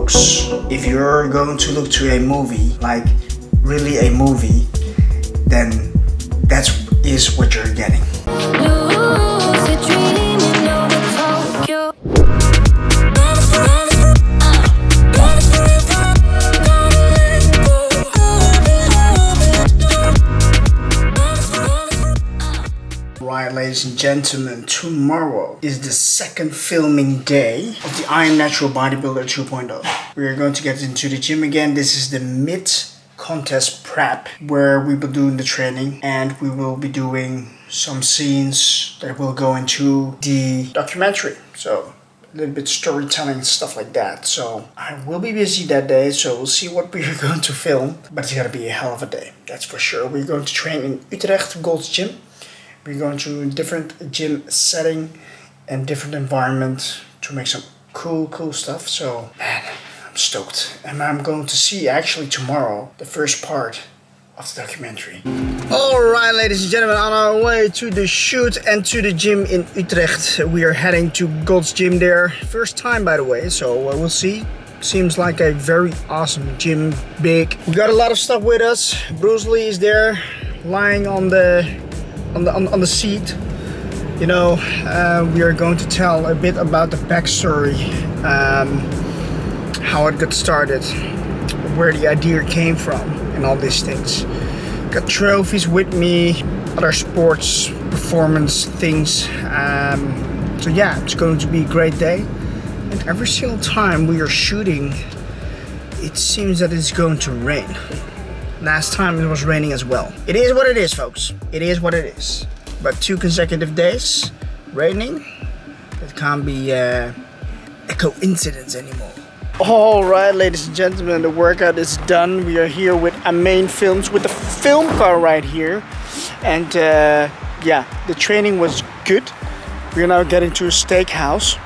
folks, if you're going to look to a movie, like really a movie, then that is what you're getting. Right, ladies and gentlemen, tomorrow is the second filming day of the I Am Natural Bodybuilder 2.0. We are going to get into the gym again. This is the mid-contest prep where we will be doing the training, and we will be doing some scenes that will go into the documentary. So a little bit storytelling, stuff like that. So I will be busy that day, so we'll see what we are going to film. But it's gonna be a hell of a day, that's for sure. We're going to train in Utrecht Gold's Gym. We're going to a different gym setting and different environment to make some cool stuff. So, man, I'm stoked. And I'm going to see actually tomorrow the first part of the documentary. Alright, ladies and gentlemen, on our way to the shoot and to the gym in Utrecht. We are heading to Gold's Gym there. First time, by the way, so we'll see. Seems like a very awesome gym, big. We got a lot of stuff with us. Bruce Lee is there, lying on the seat. You know, we are going to tell a bit about the backstory, how it got started, where the idea came from, and all these things. Got trophies with me, other sports performance things. So yeah, it's going to be a great day. And every single time we are shooting, it seems that it's going to rain. Last time it was raining as well. It is what it is, folks. It is what it is. But 2 consecutive days raining, it can't be a coincidence anymore. Alright, ladies and gentlemen, the workout is done. We are here with Main Films, with the film car right here. And yeah, the training was good. We're now getting to a steakhouse.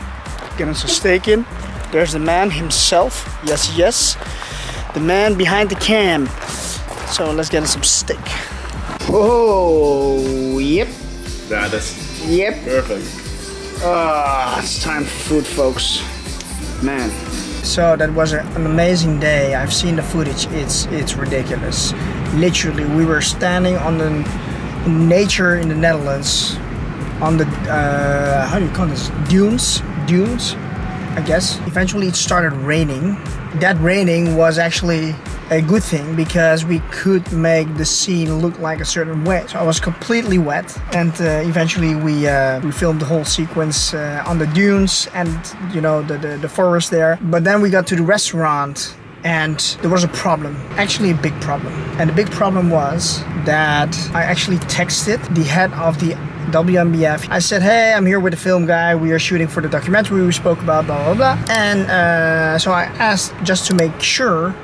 Getting some steak in. There's the man himself. Yes, yes. The man behind the cam. So let's get some steak. Oh, yep. Yeah, that's yep. Perfect. It's time for food, folks. Man. So that was an amazing day. I've seen the footage. It's ridiculous. Literally, we were standing on the nature in the Netherlands, on the how do you call this? Dunes, I guess. Eventually, it started raining. That raining was actually a good thing because we could make the scene look like a certain way. So I was completely wet, and eventually we filmed the whole sequence on the dunes and, you know, the forest there. But then we got to the restaurant and there was a problem, actually a big problem. And the big problem was that I actually texted the head of the WMBF. I said, hey, I'm here with the film guy. We are shooting for the documentary we spoke about, blah, blah, blah. And so I asked, just to make sure,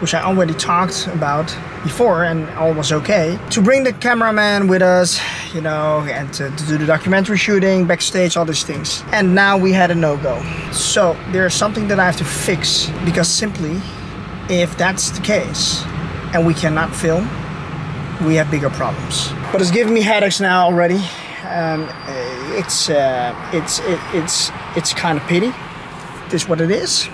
which I already talked about before and all was okay, to bring the cameraman with us, you know, and to do the documentary shooting, backstage, all these things. And now we had a no-go. So there's something that I have to fix, because simply, if that's the case and we cannot film, we have bigger problems. But it's giving me headaches now already. It's kind of pity. It is what it is.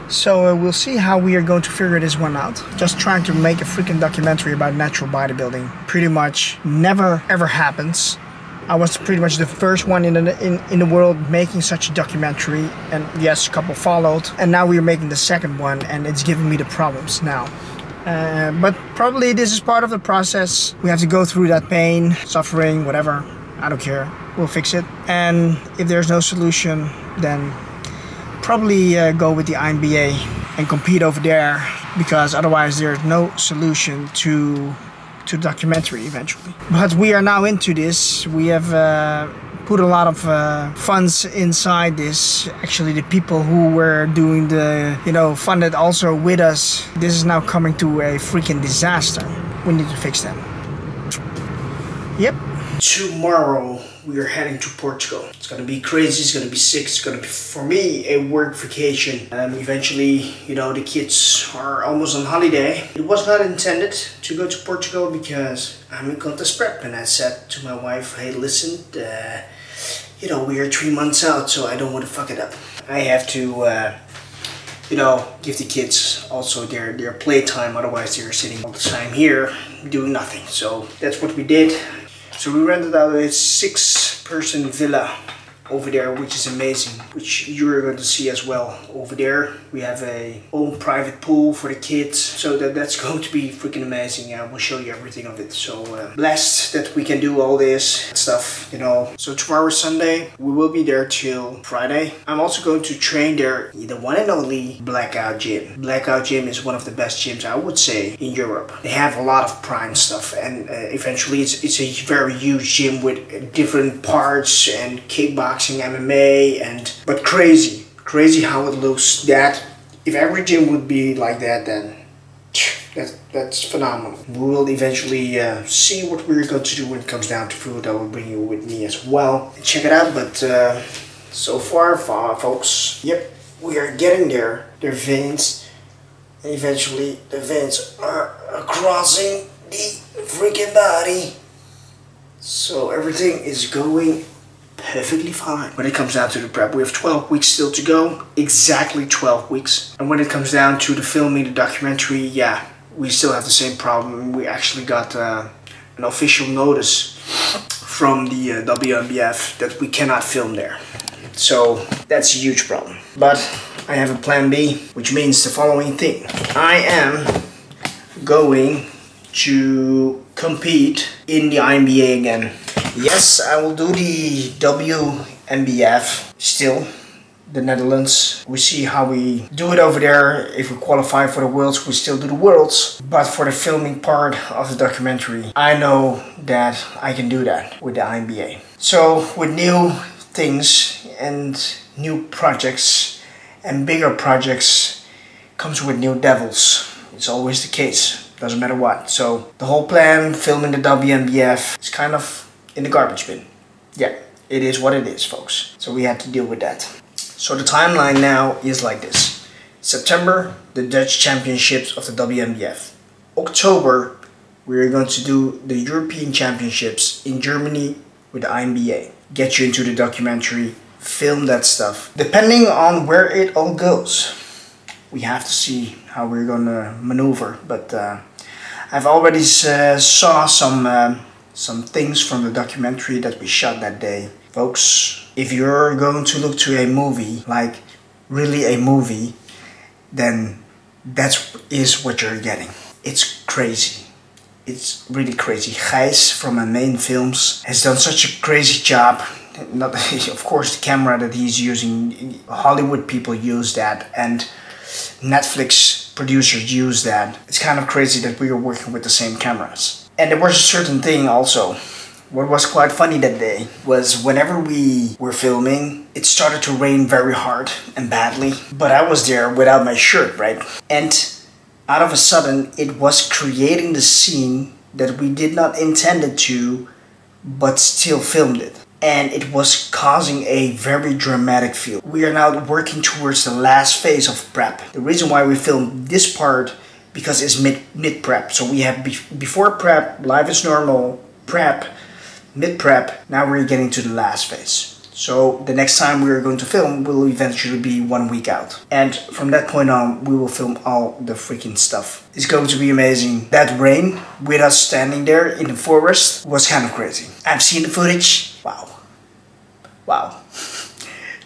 So we'll see how we are going to figure this one out. Just trying to make a freaking documentary about natural bodybuilding pretty much never ever happens. I was pretty much the first one in the world making such a documentary, and yes, a couple followed, and now we are making the second one, and it's giving me the problems now. But probably this is part of the process. We have to go through that pain, suffering, whatever. I don't care. We'll fix it. And if there's no solution, then probably go with the INBA and compete over there, because otherwise there's no solution to the documentary eventually. But we are now into this. We have put a lot of funds inside this. Actually, the people who were doing the, you know, funded also with us. This is now coming to a freaking disaster. We need to fix that. Yep. Tomorrow we are heading to Portugal. It's gonna be crazy, it's gonna be sick, it's gonna be, for me, a work vacation. Eventually, you know, the kids are almost on holiday. It was not intended to go to Portugal because I'm in contest prep, and I said to my wife, hey, listen, you know, we are 3 months out, so I don't want to fuck it up. I have to you know, give the kids also their playtime. Otherwise they're sitting all the time here doing nothing. So that's what we did. So we rented out a 6-person villa over there, which is amazing, which you're going to see as well. Over there we have a own private pool for the kids, so that's going to be freaking amazing. Yeah, we'll show you everything of it. So blessed that we can do all this stuff, you know. So tomorrow is Sunday, we will be there till Friday. I'm also going to train there, the one and only Blackout Gym. Blackout Gym is one of the best gyms, I would say, in Europe. They have a lot of prime stuff, and eventually it's a very huge gym with different parts and kickboxing, MMA, but crazy how it looks. That if every gym would be like that, then that's phenomenal. We will eventually see what we're going to do when it comes down to food. I will bring you with me as well and check it out. But so far, folks, yep, we are getting there. They're veins, and eventually the veins are crossing the freaking body. So everything is going perfectly fine. When it comes down to the prep, we have 12 weeks still to go. Exactly 12 weeks. And when it comes down to the filming, the documentary, yeah, we still have the same problem. We actually got an official notice from the WNBF that we cannot film there. So that's a huge problem. But I have a plan B, which means the following thing. I am going to compete in the INBA again. Yes, I will do the WNBF still, the Netherlands. We see how we do it over there. If we qualify for the Worlds, we still do the Worlds. But for the filming part of the documentary, I know that I can do that with the INBA. So with new things and new projects and bigger projects comes with new devils. It's always the case. Doesn't matter what. So the whole plan, filming the WNBF, is kind of in the garbage bin. Yeah, it is what it is, folks. So we had to deal with that. So the timeline now is like this. September, the Dutch Championships of the WNBF. October, we're going to do the European Championships in Germany with the INBA. Get you into the documentary, film that stuff. Depending on where it all goes, we have to see how we're gonna maneuver. But I've already saw some things from the documentary that we shot that day. Folks, if you're going to look to a movie, like really a movie, then that is what you're getting. It's crazy. It's really crazy. Gijs from my main films has done such a crazy job. Not, of course, the camera that he's using, Hollywood people use that, and Netflix producers use that. It's kind of crazy that we are working with the same cameras. And there was a certain thing also. What was quite funny that day was whenever we were filming, it started to rain very hard and badly. But I was there without my shirt, right? And out of a sudden, it was creating the scene that we did not intend it to, but still filmed it. And it was causing a very dramatic feel. We are now working towards the last phase of prep. The reason why we filmed this part, because it's mid prep. So we have before prep, life is normal, prep, mid prep. Now we're getting to the last phase. So the next time we're going to film will eventually be 1 week out. And from that point on, we will film all the freaking stuff. It's going to be amazing. That rain with us standing there in the forest was kind of crazy. I've seen the footage. Wow. Wow.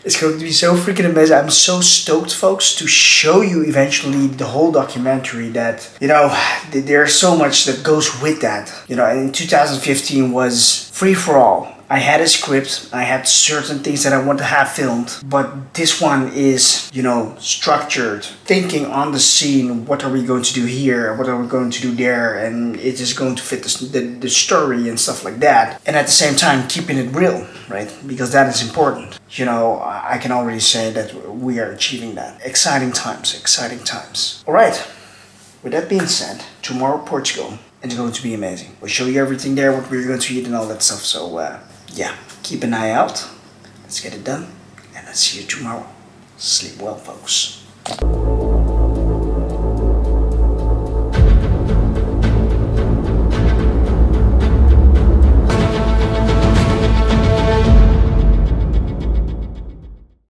It's going to be so freaking amazing. I'm so stoked, folks, to show you eventually the whole documentary that, you know, there's so much that goes with that. You know, and in 2015 was free for all. I had a script, I had certain things that I want to have filmed, but this one is, you know, structured, thinking on the scene, what are we going to do here, what are we going to do there, and it is going to fit the story and stuff like that. And at the same time, keeping it real, right? Because that is important. You know, I can already say that we are achieving that. Exciting times, exciting times. All right, with that being said, tomorrow Portugal, it's going to be amazing. We'll show you everything there, what we're going to eat and all that stuff, so yeah, keep an eye out. Let's get it done, and I'll see you tomorrow. Sleep well, folks.